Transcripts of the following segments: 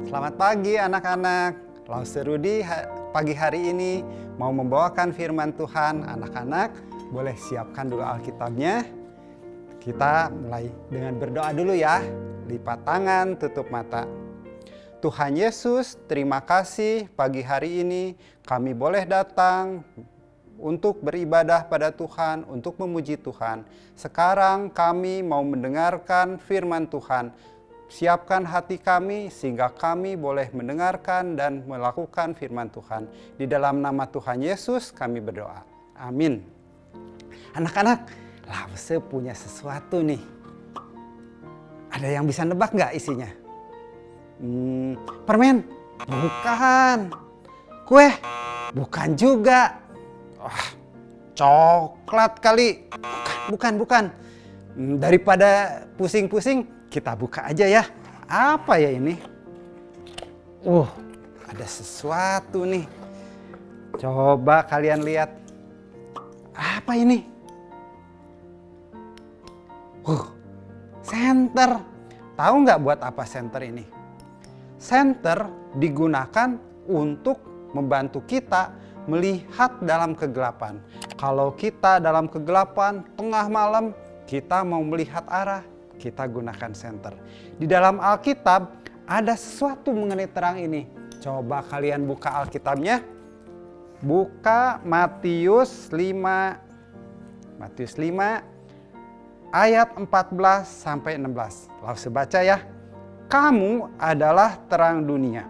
Selamat pagi anak-anak. Lause Rudi pagi hari ini mau membawakan firman Tuhan. Anak-anak boleh siapkan dulu Alkitabnya. Kita mulai dengan berdoa dulu ya. Lipat tangan, tutup mata. Tuhan Yesus, terima kasih pagi hari ini kami boleh datang untuk beribadah pada Tuhan, untuk memuji Tuhan. Sekarang kami mau mendengarkan firman Tuhan. Siapkan hati kami sehingga kami boleh mendengarkan dan melakukan firman Tuhan. Di dalam nama Tuhan Yesus kami berdoa. Amin. Anak-anak, Lause punya sesuatu nih. Ada yang bisa nebak nggak isinya? Permen? Bukan. Kue? Bukan juga. Coklat kali? Bukan. Daripada pusing-pusing, kita buka aja ya. Apa ya ini? Ada sesuatu nih. Coba kalian lihat. Apa ini? Senter. Tahu nggak buat apa senter ini? Senter digunakan untuk membantu kita melihat dalam kegelapan. Kalau kita dalam kegelapan, tengah malam, kita mau melihat arah, kita gunakan senter. Di dalam Alkitab ada sesuatu mengenai terang ini. Coba kalian buka Alkitabnya. Buka Matius 5. Matius 5 ayat 14 sampai 16. Langsung baca ya. Kamu adalah terang dunia.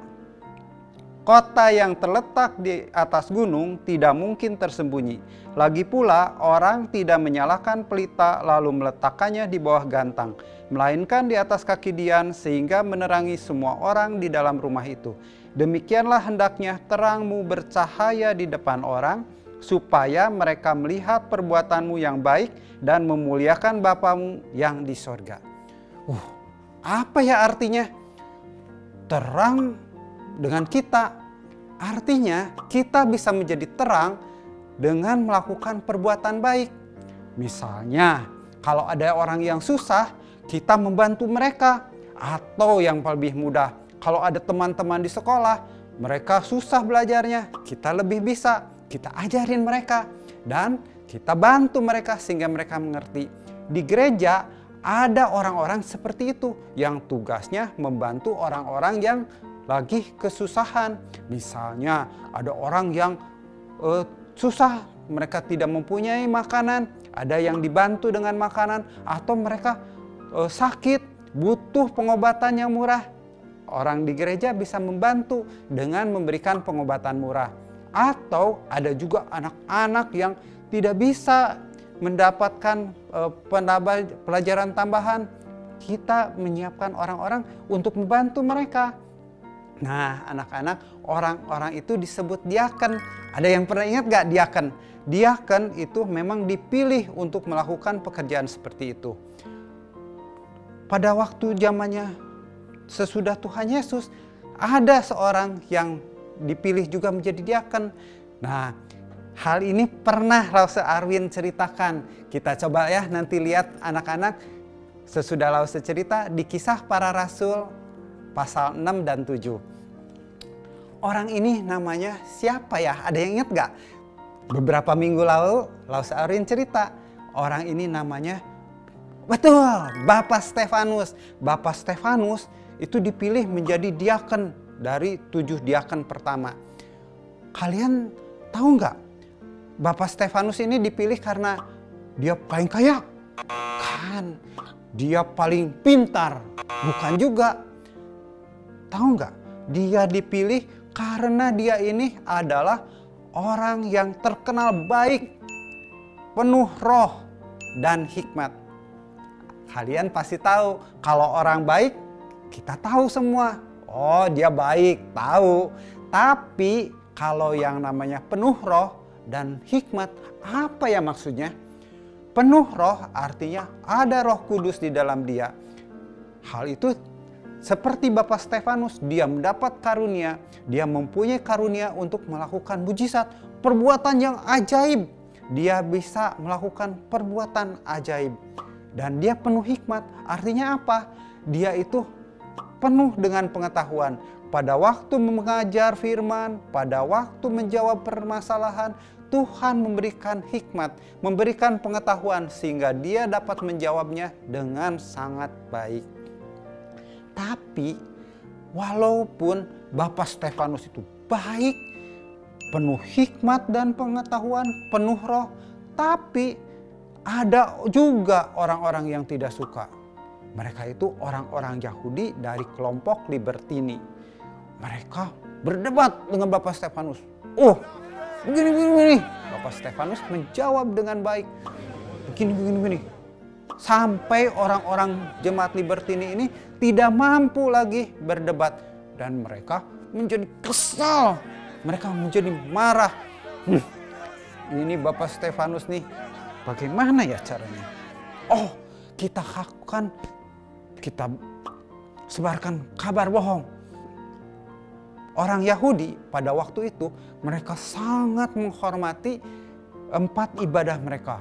Kota yang terletak di atas gunung tidak mungkin tersembunyi. Lagi pula orang tidak menyalakan pelita lalu meletakkannya di bawah gantang, melainkan di atas kaki dian sehingga menerangi semua orang di dalam rumah itu. Demikianlah hendaknya terangmu bercahaya di depan orang, supaya mereka melihat perbuatanmu yang baik dan memuliakan Bapamu yang di sorga. Apa ya artinya? Terang dengan kita. Artinya kita bisa menjadi terang dengan melakukan perbuatan baik. Misalnya kalau ada orang yang susah, kita membantu mereka. Atau yang lebih mudah, kalau ada teman-teman di sekolah, mereka susah belajarnya, kita lebih bisa, kita ajarin mereka. Dan kita bantu mereka sehingga mereka mengerti. Di gereja ada orang-orang seperti itu yang tugasnya membantu orang-orang yang lagi kesusahan. Misalnya ada orang yang susah, mereka tidak mempunyai makanan, ada yang dibantu dengan makanan, atau mereka sakit, butuh pengobatan yang murah. Orang di gereja bisa membantu dengan memberikan pengobatan murah. Atau ada juga anak-anak yang tidak bisa mendapatkan pelajaran tambahan. Kita menyiapkan orang-orang untuk membantu mereka. Nah, anak-anak, orang-orang itu disebut diaken. Ada yang pernah ingat gak diaken? Diaken itu memang dipilih untuk melakukan pekerjaan seperti itu. Pada waktu zamannya sesudah Tuhan Yesus, ada seorang yang dipilih juga menjadi diaken. Nah, hal ini pernah Lause Arwin ceritakan. Kita coba ya nanti lihat anak-anak sesudah Lause cerita di Kisah Para Rasul pasal 6 dan 7. Orang ini namanya siapa ya? Ada yang ingat gak? Beberapa minggu lalu Lause Arwin cerita. Orang ini namanya, betul, Bapak Stefanus. Bapak Stefanus itu dipilih menjadi diaken dari 7 diaken pertama. Kalian tahu nggak? Bapak Stefanus ini dipilih karena dia paling kaya? Kan, dia paling pintar? Bukan juga. Tahu nggak? Dia dipilih karena dia ini adalah orang yang terkenal baik, penuh roh dan hikmat. Kalian pasti tahu kalau orang baik, kita tahu semua. Oh, dia baik, tahu. Tapi kalau yang namanya penuh roh dan hikmat, apa ya maksudnya? Penuh roh artinya ada Roh Kudus di dalam dia. Hal itu seperti Bapak Stefanus, dia mendapat karunia, dia mempunyai karunia untuk melakukan mujizat, perbuatan yang ajaib. Dia bisa melakukan perbuatan ajaib. Dan dia penuh hikmat, artinya apa? Dia itu penuh dengan pengetahuan. pada waktu mengajar firman, pada waktu menjawab permasalahan, Tuhan memberikan hikmat, memberikan pengetahuan sehingga dia dapat menjawabnya dengan sangat baik. Tapi walaupun Bapak Stefanus itu baik, penuh hikmat dan pengetahuan, penuh roh, tapi ada juga orang-orang yang tidak suka. Mereka itu orang-orang Yahudi dari kelompok Libertini. Mereka berdebat dengan Bapak Stefanus. Oh, begini. Bapak Stefanus menjawab dengan baik. Begini. Sampai orang-orang jemaat Libertini ini tidak mampu lagi berdebat. Dan mereka menjadi kesal. Mereka menjadi marah. Ini Bapak Stefanus nih, bagaimana ya caranya? Oh, kita sebarkan kabar bohong. Orang Yahudi pada waktu itu mereka sangat menghormati 4 ibadah mereka.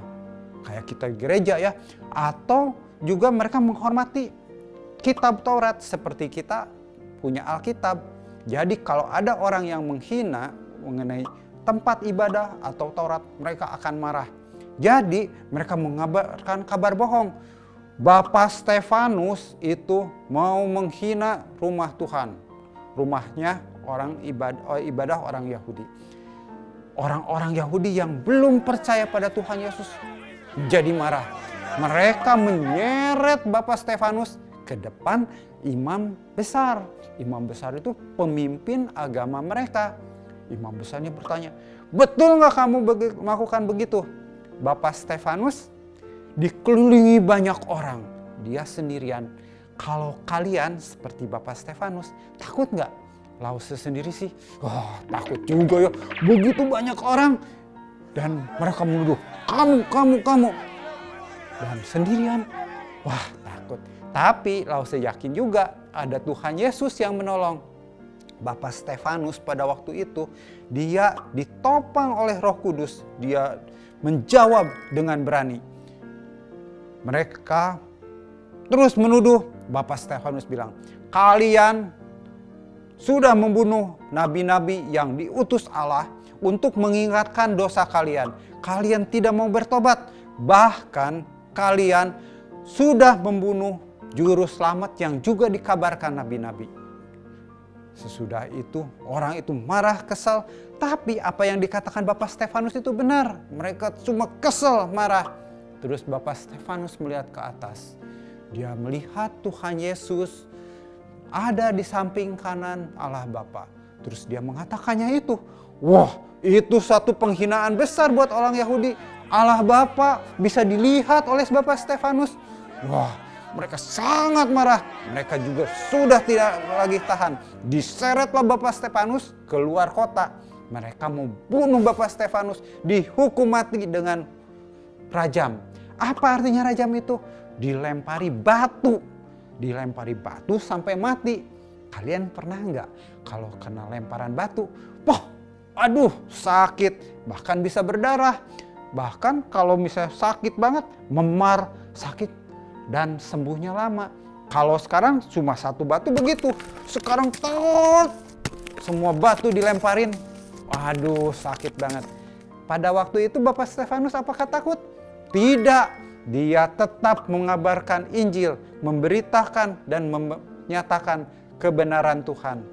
Kayak kita di gereja ya. Atau juga mereka menghormati kitab Taurat seperti kita punya Alkitab. Jadi kalau ada orang yang menghina mengenai tempat ibadah atau Taurat, mereka akan marah. Jadi mereka mengabarkan kabar bohong. Bapak Stefanus itu mau menghina rumah Tuhan. Rumahnya orang ibadah orang Yahudi. Orang-orang Yahudi yang belum percaya pada Tuhan Yesus jadi marah. Mereka menyeret Bapak Stefanus ke depan imam besar. Imam besar itu pemimpin agama mereka. Imam besarnya bertanya, betul nggak kamu melakukan begitu? Bapak Stefanus dikelilingi banyak orang. Dia sendirian. Kalau kalian seperti Bapak Stefanus, takut nggak? Lause sendiri sih, takut juga ya. Begitu banyak orang. Dan mereka menuduh, kamu. Dan sendirian, takut. Tapi Lause yakin juga ada Tuhan Yesus yang menolong. Bapak Stefanus pada waktu itu, dia ditopang oleh Roh Kudus. Dia menjawab dengan berani. Mereka terus menuduh. Bapak Stefanus bilang, kalian sudah membunuh nabi-nabi yang diutus Allah untuk mengingatkan dosa kalian. Kalian tidak mau bertobat. Bahkan kalian sudah membunuh juru selamat yang juga dikabarkan nabi-nabi. Sesudah itu orang itu marah, kesal. Tapi apa yang dikatakan Bapak Stefanus itu benar. Mereka cuma kesal, marah. Terus Bapak Stefanus melihat ke atas. Dia melihat Tuhan Yesus ada di samping kanan Allah Bapa. Terus dia mengatakannya itu. Wah, itu satu penghinaan besar buat orang Yahudi. Allah Bapa bisa dilihat oleh Bapak Stefanus. Wah, mereka sangat marah. Mereka juga sudah tidak lagi tahan. Diseretlah Bapak Stefanus keluar kota. Mereka mau bunuh Bapak Stefanus, dihukum mati dengan rajam. Apa artinya rajam itu? Dilempari batu. Dilempari batu sampai mati. Kalian pernah nggak kalau kena lemparan batu? Aduh, sakit. Bahkan bisa berdarah. Bahkan kalau misalnya sakit banget, memar, sakit. Dan sembuhnya lama. Kalau sekarang cuma satu batu begitu. Sekarang semua batu dilemparin. Waduh, sakit banget. Pada waktu itu Bapak Stefanus apakah takut? Tidak. Dia tetap mengabarkan Injil, memberitakan dan menyatakan kebenaran Tuhan.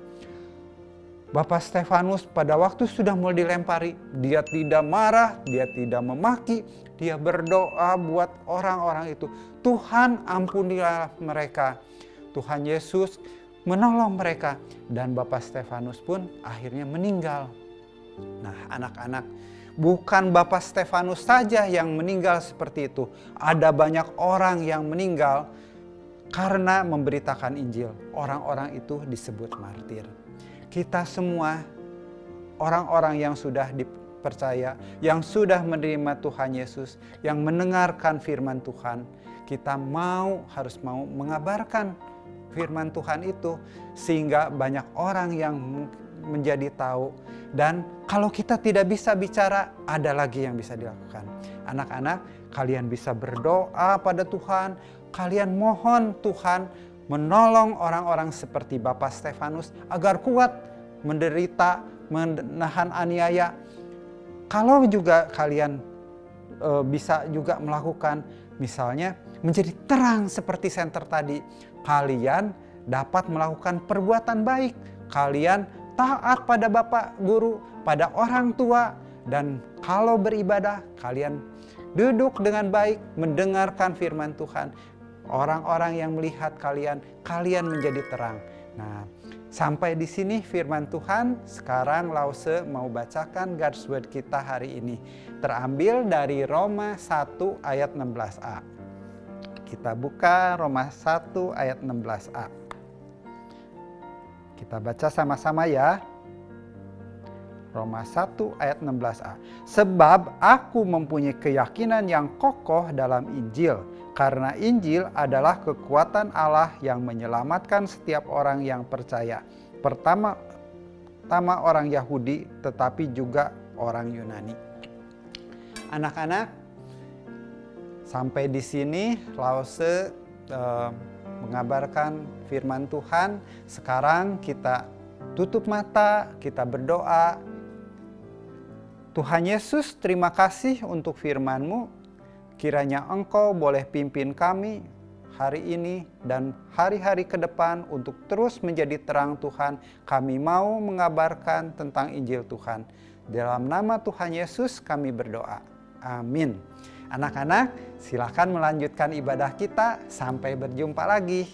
Bapak Stefanus pada waktu sudah mulai dilempari, dia tidak marah, dia tidak memaki, dia berdoa buat orang-orang itu. Tuhan ampunilah mereka. Tuhan Yesus menolong mereka. Dan Bapak Stefanus pun akhirnya meninggal. Nah, anak-anak, bukan Bapak Stefanus saja yang meninggal seperti itu. Ada banyak orang yang meninggal karena memberitakan Injil. Orang-orang itu disebut martir. Kita semua orang-orang yang sudah dipercaya, yang sudah menerima Tuhan Yesus, yang mendengarkan firman Tuhan, kita harus mau mengabarkan firman Tuhan itu sehingga banyak orang yang menjadi tahu. Dan kalau kita tidak bisa bicara, ada lagi yang bisa dilakukan. Anak-anak, kalian bisa berdoa pada Tuhan, kalian mohon Tuhan menolong orang-orang seperti Bapak Stefanus agar kuat menderita, menahan aniaya. Kalau juga kalian bisa juga melakukan, misalnya menjadi terang seperti senter tadi, kalian dapat melakukan perbuatan baik, kalian taat pada Bapak Guru, pada orang tua, dan kalau beribadah kalian duduk dengan baik mendengarkan firman Tuhan. Orang-orang yang melihat kalian menjadi terang. Nah, sampai di sini firman Tuhan. Sekarang Lause mau bacakan God's Word kita hari ini. Terambil dari Roma 1 ayat 16a. Kita buka Roma 1 ayat 16a. Kita baca sama-sama ya. Roma 1 ayat 16a. Sebab aku mempunyai keyakinan yang kokoh dalam Injil, karena Injil adalah kekuatan Allah yang menyelamatkan setiap orang yang percaya. Pertama orang Yahudi, tetapi juga orang Yunani. Anak-anak, sampai di sini Lause mengabarkan firman Tuhan. Sekarang kita tutup mata, kita berdoa. Tuhan Yesus, terima kasih untuk firman-Mu. Kiranya Engkau boleh pimpin kami hari ini dan hari-hari ke depan untuk terus menjadi terang Tuhan. Kami mau mengabarkan tentang Injil Tuhan. Dalam nama Tuhan Yesus kami berdoa. Amin. Anak-anak, silakan melanjutkan ibadah kita. Sampai berjumpa lagi.